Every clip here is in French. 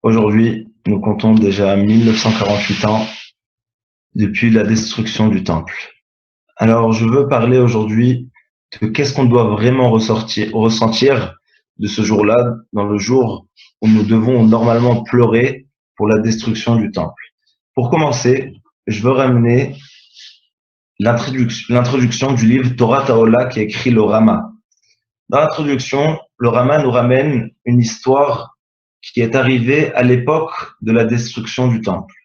Aujourd'hui, nous comptons déjà 1948 ans depuis la destruction du temple. Alors, je veux parler aujourd'hui de qu'est-ce qu'on doit vraiment ressentir de ce jour-là, dans le jour où nous devons normalement pleurer pour la destruction du temple. Pour commencer, je veux ramener l'introduction du livre Torah Ta'ola qui écrit le Rama. Dans l'introduction, le Rama nous ramène une histoire qui est arrivée à l'époque de la destruction du temple.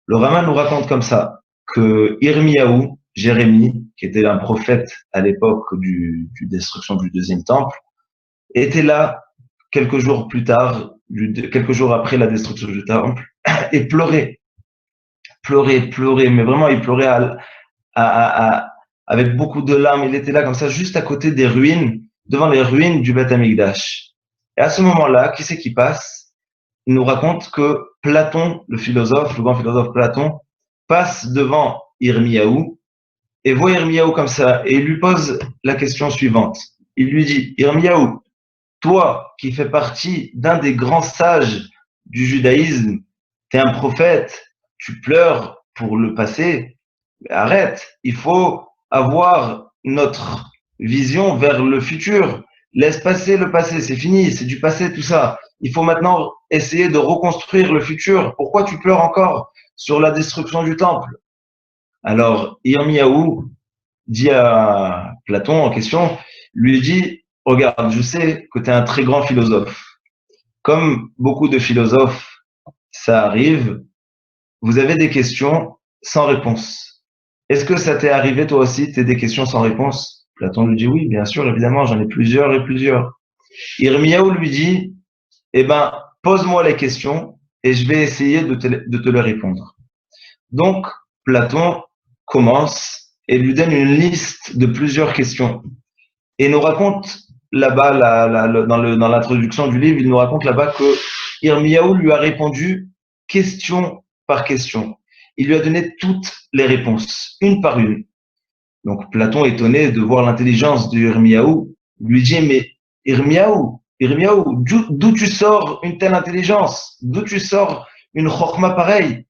Le Rama nous raconte comme ça que Irmiyahu, Jérémie, qui était un prophète à l'époque du destruction du deuxième temple, était là quelques jours plus tard, quelques jours après la destruction du temple, et pleurait, mais vraiment il pleurait avec beaucoup de larmes. Il était là comme ça, juste à côté des ruines, devant les ruines du Beth Amikdash. Et à ce moment-là, qui c'est qui passe? Il nous raconte que Platon, le grand philosophe Platon, passe devant Irmiyahu et voit Irmiyahu comme ça et il lui pose la question suivante. Il lui dit, Irmiyahu, toi qui fais partie d'un des grands sages du judaïsme, tu es un prophète, tu pleures pour le passé, mais arrête, il faut avoir notre vision vers le futur. Laisse passer le passé, c'est fini, c'est du passé tout ça. Il faut maintenant essayer de reconstruire le futur. Pourquoi tu pleures encore sur la destruction du temple? Alors, Irmiyahu dit à Platon en question, lui dit, regarde, je sais que tu es un très grand philosophe. Comme beaucoup de philosophes, ça arrive, vous avez des questions sans réponse. Est-ce que ça t'est arrivé toi aussi, tu as des questions sans réponse? Platon lui dit oui, bien sûr, évidemment, j'en ai plusieurs et plusieurs. Irmiyahu lui dit, eh ben, pose-moi les questions et je vais essayer de te les répondre. Donc, Platon commence et lui donne une liste de plusieurs questions. Et nous raconte là-bas, dans l'introduction du livre, il nous raconte là-bas que Irmiyahu lui a répondu question par question. Il lui a donné toutes les réponses, une par une. Donc, Platon, étonné de voir l'intelligence d'Irmiyahu, lui dit, mais Irmiyahu, d'où tu sors une telle intelligence? D'où tu sors une chokma pareille?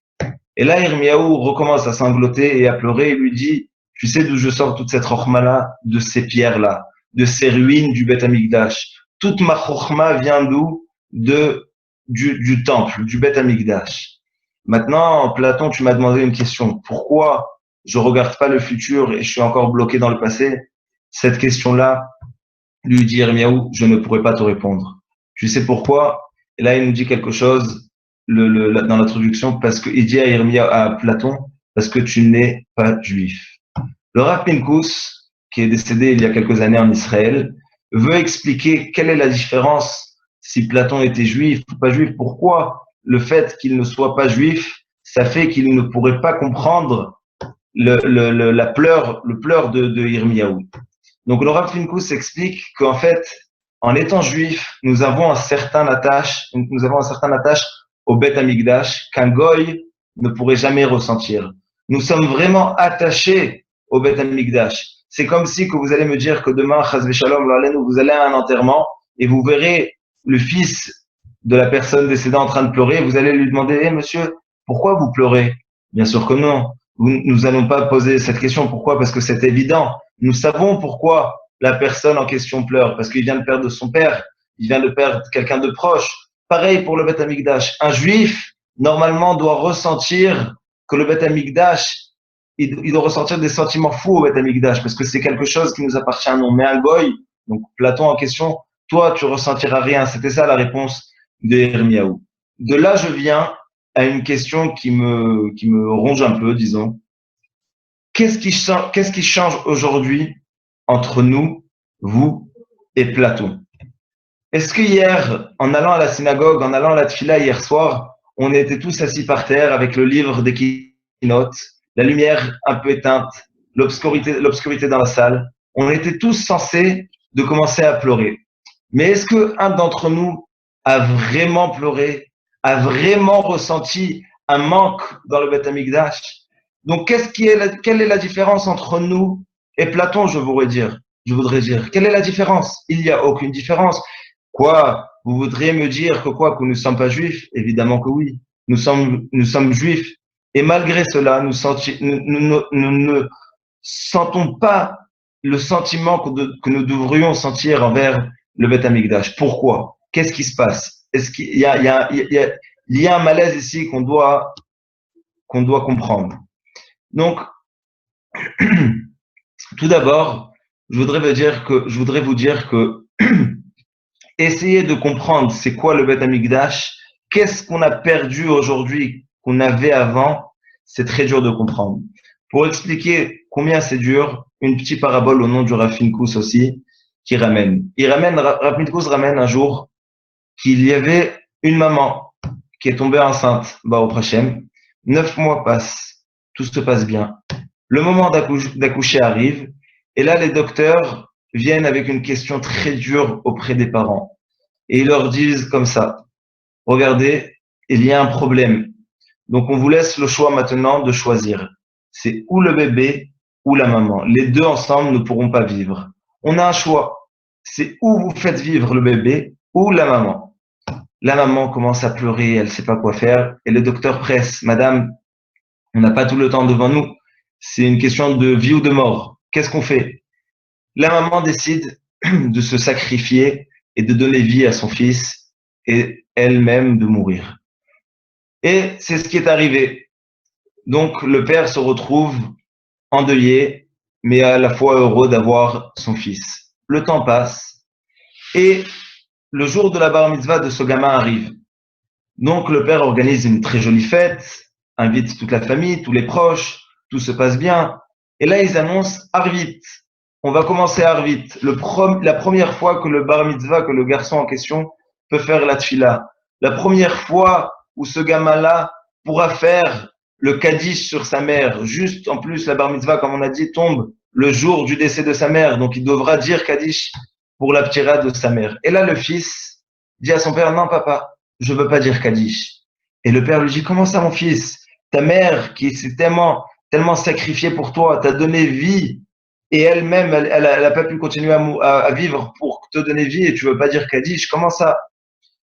Et là, Irmiyahu recommence à sangloter et à pleurer et lui dit, tu sais d'où je sors toute cette chokma-là? De ces pierres-là, de ces ruines du Beth Amikdash. Toute ma chokma vient d'où? Du temple, du Beth Amikdash. Maintenant, Platon, tu m'as demandé une question. Pourquoi je regarde pas le futur et je suis encore bloqué dans le passé? Cette question-là, lui dit Irmiyahu, je ne pourrais pas te répondre. Tu sais pourquoi? Et là, il nous dit quelque chose dans l'introduction, parce qu'il dit à Platon, parce que tu n'es pas juif. Le Rav Pinkus, qui est décédé il y a quelques années en Israël, veut expliquer quelle est la différence si Platon était juif ou pas juif. Pourquoi le fait qu'il ne soit pas juif, ça fait qu'il ne pourrait pas comprendre le pleur de Irmiyahu. Donc le Rav Pinkus explique qu'en fait, en étant juif, nous avons un certain attache au Beth Amikdash qu'un goy ne pourrait jamais ressentir. Nous sommes vraiment attachés au Beth Amikdash. C'est comme si que vous allez me dire que demain, Chaz v'Shalom, vous allez à un enterrement et vous verrez le fils de la personne décédée en train de pleurer et vous allez lui demander, hey, monsieur, pourquoi vous pleurez? Bien sûr que non. Nous n'allons pas poser cette question. Pourquoi? Parce que c'est évident. Nous savons pourquoi la personne en question pleure. Parce qu'il vient de perdre son père. Il vient de perdre quelqu'un de proche. Pareil pour le Beth Amikdash. Un juif, normalement, doit ressentir que le Beth Amikdash, il doit ressentir des sentiments fous au Beth Amikdash, parce que c'est quelque chose qui nous appartient à nous. Mais un goy, donc Platon en question, toi, tu ressentiras rien. C'était ça la réponse de Irmiyahu. De là, je viens à une question qui me ronge un peu, disons. Qu'est-ce qui change aujourd'hui entre nous, vous et Platon? Est-ce que hier, en allant à la synagogue, en allant à la tfila hier soir, on était tous assis par terre avec le livre des keynotes, la lumière un peu éteinte, l'obscurité dans la salle? On était tous censés de commencer à pleurer. Mais est-ce que un d'entre nous a vraiment pleuré, a vraiment ressenti un manque dans le Beth Amikdash? Donc, quelle est la différence entre nous et Platon, je voudrais dire? Quelle est la différence? Il n'y a aucune différence. Quoi? vous voudriez me dire que quoi, que nous ne sommes pas juifs? Évidemment que oui. Nous sommes juifs. Et malgré cela, nous ne sentons pas le sentiment que nous devrions sentir envers le Beth Amikdash. Pourquoi? Qu'est-ce qui se passe? Est-ce qu'il y a, il y a un malaise ici qu'on doit comprendre. Donc, tout d'abord, je voudrais vous dire que essayez de comprendre c'est quoi le Beth Amikdash, qu'est-ce qu'on a perdu aujourd'hui qu'on avait avant, c'est très dur de comprendre. Pour expliquer combien c'est dur, une petite parabole au nom du Rav Pinkus aussi, qui ramène. Rav Pinkus ramène un jour qu'il y avait une maman qui est tombée enceinte, au prochain. 9 mois passent, tout se passe bien. Le moment d'accoucher arrive, et là, les docteurs viennent avec une question très dure auprès des parents. Et ils leur disent comme ça, regardez, il y a un problème. Donc, on vous laisse le choix maintenant de choisir. C'est ou le bébé ou la maman. Les deux ensemble ne pourront pas vivre. On a un choix. C'est ou vous faites vivre le bébé ou la maman. La maman commence à pleurer, elle ne sait pas quoi faire. Et le docteur presse, madame, on n'a pas tout le temps devant nous. C'est une question de vie ou de mort. Qu'est-ce qu'on fait? La maman décide de se sacrifier et de donner vie à son fils et elle-même de mourir. Et c'est ce qui est arrivé. Donc le père se retrouve endeuillé, mais à la fois heureux d'avoir son fils. Le temps passe et le jour de la bar mitzvah de ce gamin arrive. Donc le père organise une très jolie fête, invite toute la famille, tous les proches, tout se passe bien. Et là ils annoncent Arvit. On va commencer Arvit. La première fois que le bar mitzvah, que le garçon en question peut faire la tfila. La première fois où ce gamin-là pourra faire le kaddish sur sa mère. Juste en plus, la bar mitzvah, comme on a dit, tombe le jour du décès de sa mère. Donc il devra dire kaddish pour la ptira de sa mère. Et là, le fils dit à son père, non papa, je veux pas dire kaddish. Et le père lui dit, comment ça mon fils? Ta mère qui s'est tellement sacrifiée pour toi, t'a donné vie, et elle-même, elle a pas pu continuer à vivre pour te donner vie, et tu veux pas dire kaddish, comment ça?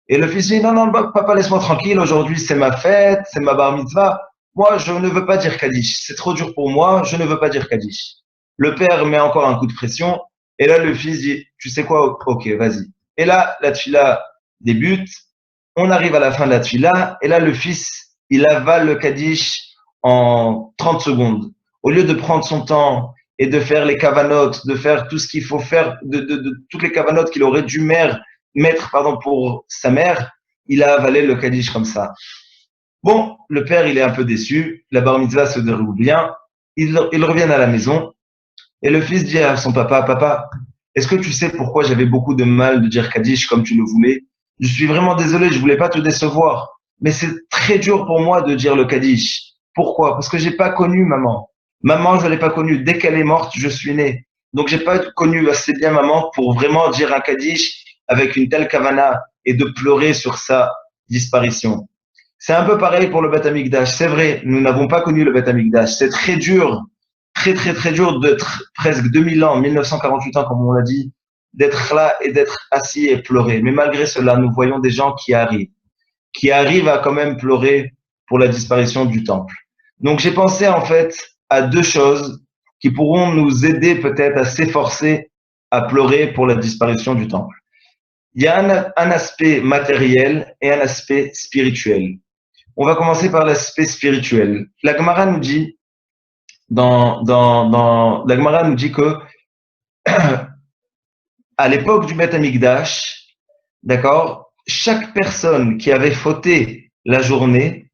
Et le fils dit, non, non, papa, laisse-moi tranquille, aujourd'hui c'est ma fête, c'est ma bar mitzvah, moi je ne veux pas dire kaddish, c'est trop dur pour moi, je ne veux pas dire kaddish. Le père met encore un coup de pression, et là le fils dit, tu sais quoi, ok, vas-y. Et là, la tfila débute, on arrive à la fin de la tfila, et là le fils, il avale le kaddish en 30 secondes. Au lieu de prendre son temps et de faire les kavanotes, de faire tout ce qu'il faut faire, de toutes les kavanotes qu'il aurait dû mettre pour sa mère, il a avalé le kaddish comme ça. Bon, le père, il est un peu déçu, la bar mitzvah se déroule bien, ils reviennent à la maison, et le fils dit à son papa, papa, est-ce que tu sais pourquoi j'avais beaucoup de mal de dire kaddish comme tu le voulais? Je suis vraiment désolé, je voulais pas te décevoir, mais c'est très dur pour moi de dire le kaddish. Pourquoi? Parce que j'ai pas connu maman. Maman, je l'ai pas connue. Dès qu'elle est morte, je suis né. Donc j'ai pas connu assez bien maman pour vraiment dire un kaddish avec une telle kavana et de pleurer sur sa disparition. C'est un peu pareil pour le Beth Amikdash. C'est vrai, nous n'avons pas connu le Beth Amikdash. C'est très dur, très dur d'être presque 2000 ans, 1948 ans comme on l'a dit, d'être là et d'être assis et pleurer. Mais malgré cela, nous voyons des gens qui arrivent à quand même pleurer pour la disparition du temple. Donc j'ai pensé en fait à deux choses qui pourront nous aider peut-être à s'efforcer à pleurer pour la disparition du temple. Il y a un aspect matériel et un aspect spirituel. On va commencer par l'aspect spirituel. La Gemara nous dit, la Gemara nous dit que à l'époque du Beth Amikdash, d'accord, chaque personne qui avait fauté la journée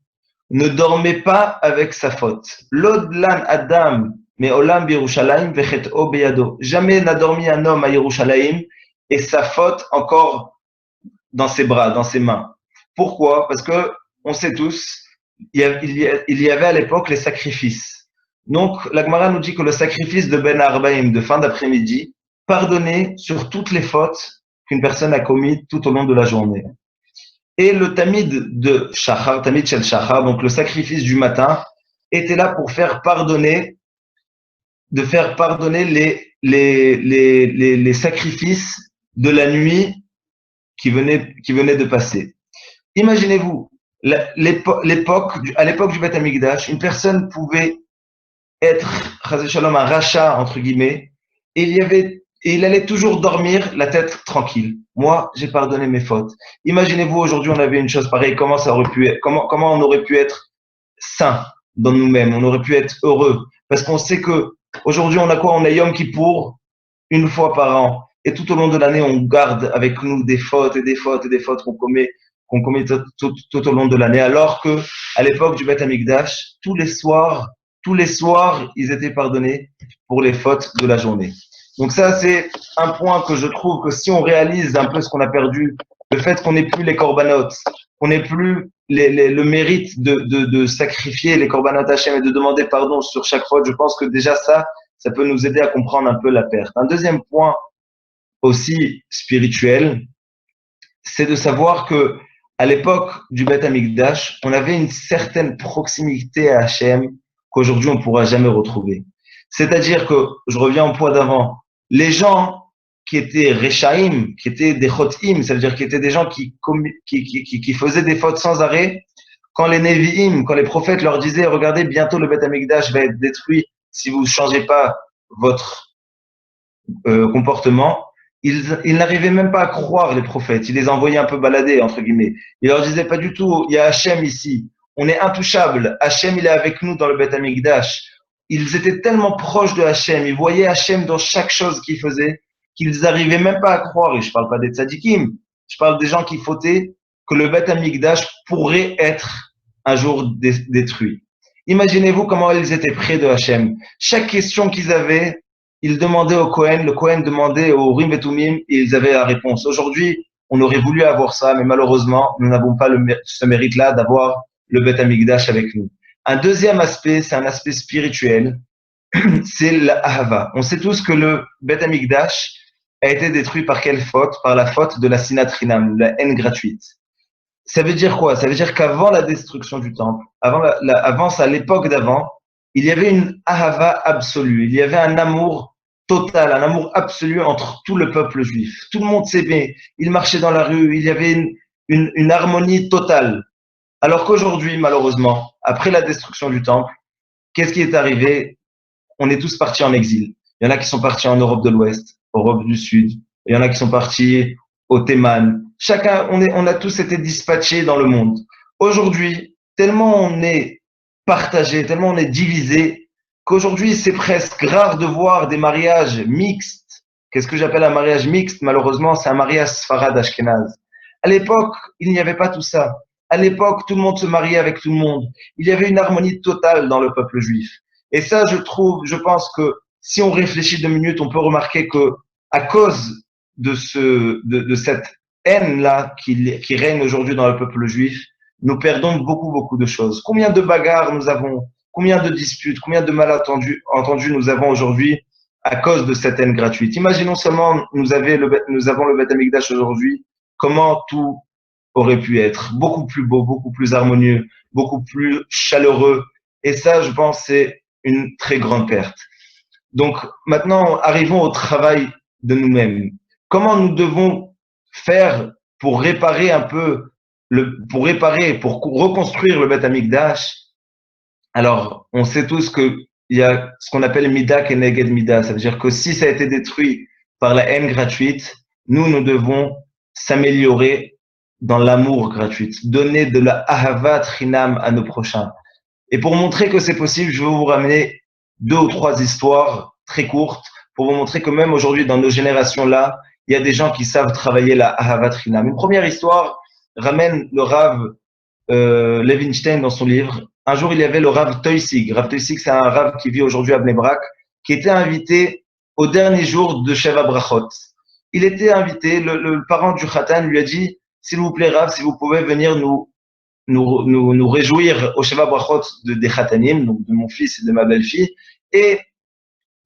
ne dormait pas avec sa faute. L'odlan Adam, mais Olam Yerushalayim vechet o beyado. Jamais n'a dormi un homme à Yerushalayim et sa faute encore dans ses bras, dans ses mains. Pourquoi? Parce que on sait tous, il y avait à l'époque les sacrifices. Donc, la Gemara nous dit que le sacrifice de Ben Arbaim de fin d'après-midi pardonnait sur toutes les fautes qu'une personne a commises tout au long de la journée. Et le tamid de Shachar, tamid shel Shachar, donc le sacrifice du matin, était là pour faire pardonner les sacrifices de la nuit qui venait de passer. Imaginez-vous, à l'époque du Beth Amikdash, une personne pouvait être, chas shalom, un rachat, entre guillemets, et il allait toujours dormir la tête tranquille. Moi, j'ai pardonné mes fautes. Imaginez-vous, aujourd'hui, on avait une chose pareille, comment ça aurait pu être, comment on aurait pu être sain dans nous-mêmes, on aurait pu être heureux. Parce qu'on sait que aujourd'hui, on a quoi? On a Yom Kippour une fois par an. Et tout au long de l'année, on garde avec nous des fautes et des fautes et des fautes qu'on commet tout au long de l'année. Alors que, à l'époque du Beth Amikdash, tous les soirs, ils étaient pardonnés pour les fautes de la journée. Donc ça, c'est un point que je trouve que si on réalise un peu ce qu'on a perdu, le fait qu'on n'ait plus les corbanotes, qu'on n'ait plus le mérite de sacrifier les corbanotes Hachem et de demander pardon sur chaque faute, je pense que déjà ça peut nous aider à comprendre un peu la perte. Un deuxième point aussi spirituel, c'est de savoir que à l'époque du Beth Amikdash, on avait une certaine proximité à Hachem qu'aujourd'hui on ne pourra jamais retrouver. C'est-à-dire que, je reviens au point d'avant, les gens qui étaient Rechaim, qui étaient des Chotim, ça veut dire qui étaient des gens qui faisaient des fautes sans arrêt, quand les Nevi'im, quand les prophètes leur disaient, regardez, bientôt le Beth Amikdash va être détruit si vous ne changez pas votre comportement, ils n'arrivaient même pas à croire les prophètes. Ils les envoyaient un peu balader, entre guillemets. Ils leur disaient pas du tout, il y a Hachem ici. On est intouchable. Hachem, il est avec nous dans le Beth Amikdash. Ils étaient tellement proches de Hachem. Ils voyaient Hachem dans chaque chose qu'ils faisaient qu'ils n'arrivaient même pas à croire. Et je parle pas des tzadikim. Je parle des gens qui fautaient que le Beth Amikdash pourrait être un jour détruit. Imaginez-vous comment ils étaient près de Hachem. Chaque question qu'ils avaient, ils demandaient au Kohen, le Kohen demandait au Urim et Tumim et ils avaient la réponse. Aujourd'hui, on aurait voulu avoir ça, mais malheureusement, nous n'avons pas ce mérite-là d'avoir le Beth Amikdash avec nous. Un deuxième aspect, c'est un aspect spirituel, c'est la Ahava. On sait tous que le Beth Amikdash a été détruit par quelle faute? Par la faute de la Sinat Chinam, la haine gratuite. Ça veut dire quoi? Ça veut dire qu'avant la destruction du temple, avant ça, à l'époque d'avant, il y avait une Ahava absolue, il y avait un amour total, un amour absolu entre tout le peuple juif. Tout le monde s'aimait, ils marchaient dans la rue, il y avait une harmonie totale. Alors qu'aujourd'hui, malheureusement, après la destruction du temple, qu'est-ce qui est arrivé? On est tous partis en exil. Il y en a qui sont partis en Europe de l'Ouest, Europe du Sud. Il y en a qui sont partis au Théman. Chacun, on a tous été dispatchés dans le monde. Aujourd'hui, tellement on est partagé, tellement on est divisé, qu'aujourd'hui, c'est presque rare de voir des mariages mixtes. Qu'est-ce que j'appelle un mariage mixte? Malheureusement, c'est un mariage Sfarad Ashkenaz. À l'époque, il n'y avait pas tout ça. À l'époque, tout le monde se mariait avec tout le monde. Il y avait une harmonie totale dans le peuple juif. Et ça, je pense que si on réfléchit 2 minutes, on peut remarquer que à cause de cette haine-là qui règne aujourd'hui dans le peuple juif, nous perdons beaucoup de choses. Combien de bagarres nous avons, combien de disputes, combien de malentendus nous avons aujourd'hui à cause de cette haine gratuite. Imaginons seulement, nous avons le Beth Amikdash aujourd'hui, comment tout aurait pu être beaucoup plus beau, beaucoup plus harmonieux, beaucoup plus chaleureux. Et ça, je pense, c'est une très grande perte. Donc, maintenant, arrivons au travail de nous-mêmes. Comment nous devons faire pour réparer un peu, pour reconstruire le Beth Amikdash? Alors, on sait tous qu'il y a ce qu'on appelle Mida Keneged Mida. Ça veut dire que si ça a été détruit par la haine gratuite, nous devons s'améliorer dans l'amour gratuit, donner de la Ahavat Chinam à nos prochains. Et pour montrer que c'est possible, je vais vous ramener 2 ou 3 histoires très courtes pour vous montrer que même aujourd'hui, dans nos générations-là, il y a des gens qui savent travailler la Ahavat Chinam. Une première histoire ramène le Rav Levinstein dans son livre. Un jour, il y avait le Rav Toysig. Rav Toysig, c'est un Rav qui vit aujourd'hui à Bnei Brak, qui était invité au dernier jour de Sheva Brachot. Il était invité, le parent du Khatan lui a dit, s'il vous plaît, Rav, si vous pouvez venir nous réjouir au Sheva Brachot des Khatanim, donc de mon fils et de ma belle-fille, et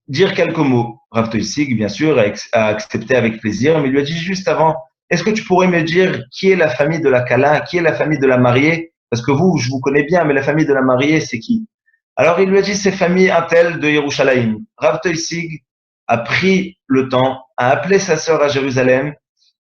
dire quelques mots. Rav Toysig, bien sûr, a accepté avec plaisir, mais il lui a dit juste avant, est-ce que tu pourrais me dire qui est la famille de la Kala, qui est la famille de la mariée? Parce que vous, je vous connais bien, mais la famille de la mariée, c'est qui? Alors il lui a dit, c'est famille Intel de Yerushalayim. Rav Toysig a pris le temps, a appelé sa sœur à Jérusalem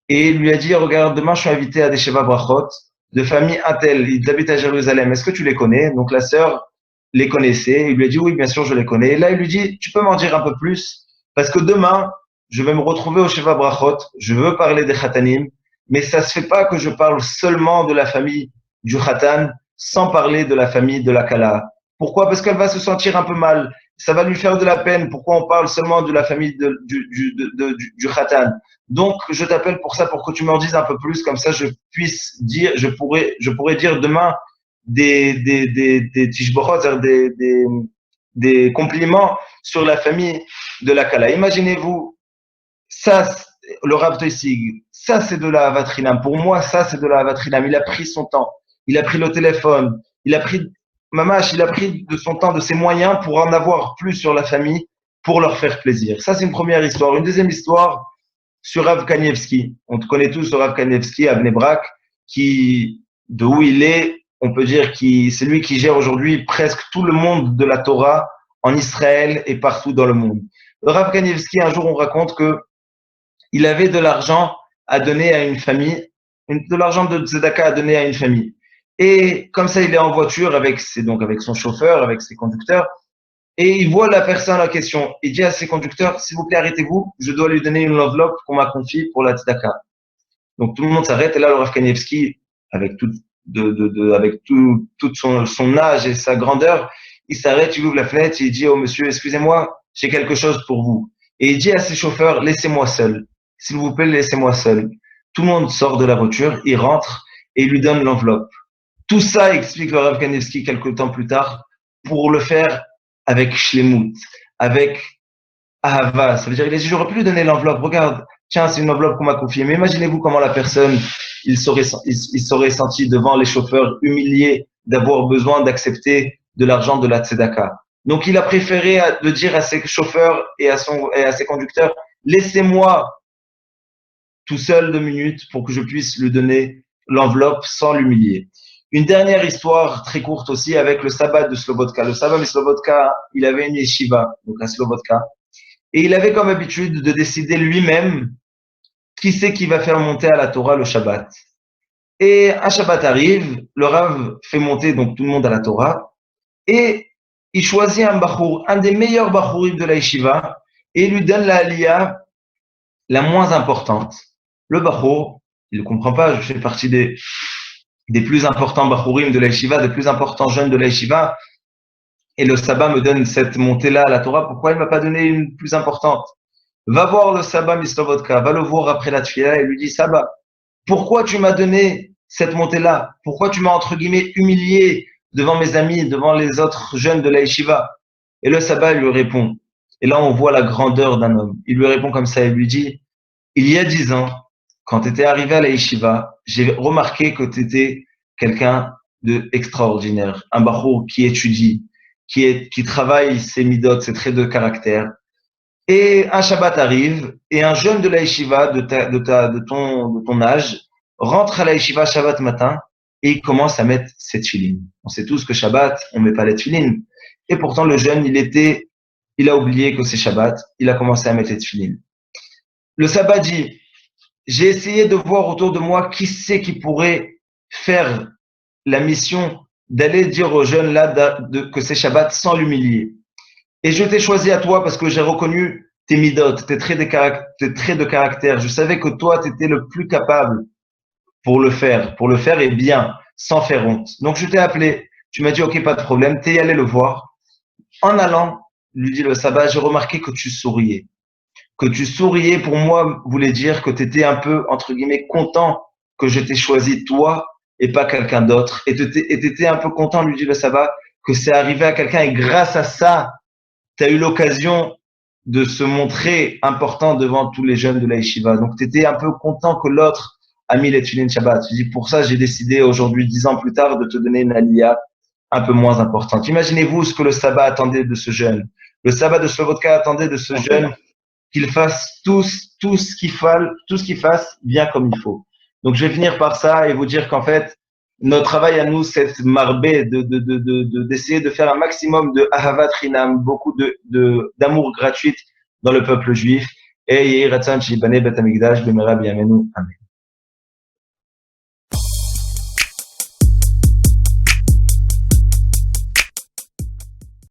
et il lui a dit, regarde, demain je suis invité à des Sheva Brachot de famille Intel, ils habitent à Jérusalem, est-ce que tu les connais? Donc la sœur les connaissait, il lui a dit oui, bien sûr, je les connais. Et là, il lui dit, tu peux m'en dire un peu plus? Parce que demain, je vais me retrouver au Sheva Brachot, je veux parler des Khatanim, mais ça se fait pas que je parle seulement de la famille du Khatan sans parler de la famille de la Kala. Pourquoi? Parce qu'elle va se sentir un peu mal. Ça va lui faire de la peine. Pourquoi on parle seulement de la famille du Khatan? Donc, je t'appelle pour ça, pour que tu m'en dises un peu plus, comme ça je puisse dire, je pourrais dire demain des tishbochot, c'est-à-dire des compliments sur la famille de la Kala. Imaginez-vous, ça, le Rav Toysig, ça c'est de la Havatrinam. Pour moi, ça c'est de la Havatrinam. Il a pris son temps, il a pris le téléphone, il a pris, Mamash, il a pris de son temps, de ses moyens pour en avoir plus sur la famille, pour leur faire plaisir. Ça c'est une première histoire. Une deuxième histoire sur Rav Kanievski. On te connaît tous sur Rav Kanievski à Bnei Brak, de où il est, on peut dire que c'est lui qui gère aujourd'hui presque tout le monde de la Torah en Israël et partout dans le monde. Le Rav Kanievski, un jour, on raconte que il avait de l'argent à donner à une famille, de l'argent de Tzedaka à donner à une famille. Et comme ça, il est en voiture avec son chauffeur, avec ses conducteurs, et il voit la personne en question. Il dit à ses conducteurs, s'il vous plaît, arrêtez-vous, je dois lui donner une enveloppe qu'on m'a confiée pour la Tzedaka. Donc tout le monde s'arrête, et là, le Rav Kanievski, avec tout son âge et sa grandeur, il s'arrête, il ouvre la fenêtre, il dit au monsieur, excusez-moi, j'ai quelque chose pour vous. Et il dit à ses chauffeurs, laissez-moi seul. S'il vous plaît, laissez-moi seul. Tout le monde sort de la voiture, il rentre et il lui donne l'enveloppe. Tout ça, explique le Rav Kanievski quelques temps plus tard, pour le faire avec shlemut, avec ahava. Ça veut dire, il a dit, j'aurais pu lui donner l'enveloppe. Regarde, tiens, c'est une enveloppe qu'on m'a confiée. Mais imaginez-vous comment la personne, il serait senti devant les chauffeurs humilié d'avoir besoin d'accepter de l'argent de la tzedaka. Donc, il a préféré de dire à ses chauffeurs et à ses conducteurs, laissez-moi tout seul 2 minutes pour que je puisse lui donner l'enveloppe sans l'humilier. Une dernière histoire très courte aussi avec le sabbat de Slobodka. Le sabbat de Slobodka, il avait une yeshiva, donc à Slobodka, et il avait comme habitude de décider lui-même qui c'est qui va faire monter à la Torah le Shabbat. Et un Shabbat arrive, le Rav fait monter donc tout le monde à la Torah, et il choisit un bachour, un des meilleurs bachourim de la yeshiva, et il lui donne la aliyah la moins importante. Le bachour, il ne comprend pas, je fais partie des plus importants bachourim de la yeshiva, des plus importants jeunes de la yeshiva, et le sabbat me donne cette montée-là à la Torah, pourquoi il ne m'a pas donné une plus importante? Va voir le sabbat Mislovodka, va le voir après la tfila et lui dit, Sabbat, pourquoi tu m'as donné cette montée-là? Pourquoi tu m'as, entre guillemets, humilié devant mes amis, devant les autres jeunes de la yeshiva? Et le sabbat lui répond, et là on voit la grandeur d'un homme, il lui répond comme ça, il lui dit, il y a 10 ans, quand tu étais arrivé à la yeshiva, j'ai remarqué que tu étais quelqu'un d'extraordinaire, un bachour qui étudie, qui travaille ses midot, ses traits de caractère. Et un Shabbat arrive, et un jeune de la yeshiva de ton âge rentre à la yeshiva Shabbat matin, et il commence à mettre ses tefilines. On sait tous que Shabbat, on met pas les tefilines. Et pourtant, le jeune, il a oublié que c'est Shabbat, il a commencé à mettre les tefilines. Le sabbat dit, j'ai essayé de voir autour de moi qui c'est qui pourrait faire la mission d'aller dire aux jeunes là que c'est Shabbat sans l'humilier. Et je t'ai choisi à toi parce que j'ai reconnu tes midot, tes traits de caractère. Je savais que toi, tu étais le plus capable pour le faire et bien, sans faire honte. Donc je t'ai appelé, tu m'as dit ok, pas de problème, t'es allé le voir. En allant, lui dit le sabbat, j'ai remarqué que tu souriais. Que tu souriais, pour moi, voulait dire que tu étais un peu, entre guillemets, content que je t'ai choisi toi et pas quelqu'un d'autre. Et tu étais un peu content, lui dit le sabbat, que c'est arrivé à quelqu'un et grâce à ça, tu as eu l'occasion de se montrer important devant tous les jeunes de la yeshiva. Donc, tu étais un peu content que l'autre a mis les tefillin Shabbat. Tu dis, pour ça, j'ai décidé aujourd'hui, 10 ans plus tard, de te donner une aliyah un peu moins importante. Imaginez-vous ce que le sabbat attendait de ce jeune. Le sabbat de Slobodka attendait de ce jeune qu'il fasse tout ce qu'il fasse bien comme il faut. Donc, je vais finir par ça et vous dire qu'en fait, notre travail à nous, c'est marbé d'essayer de faire un maximum de ahavat rinam, beaucoup d'amour gratuit dans le peuple juif. Et Yehi Ratzon Shibane Bet Hamikdash B'mera B'Yameinu. Amen.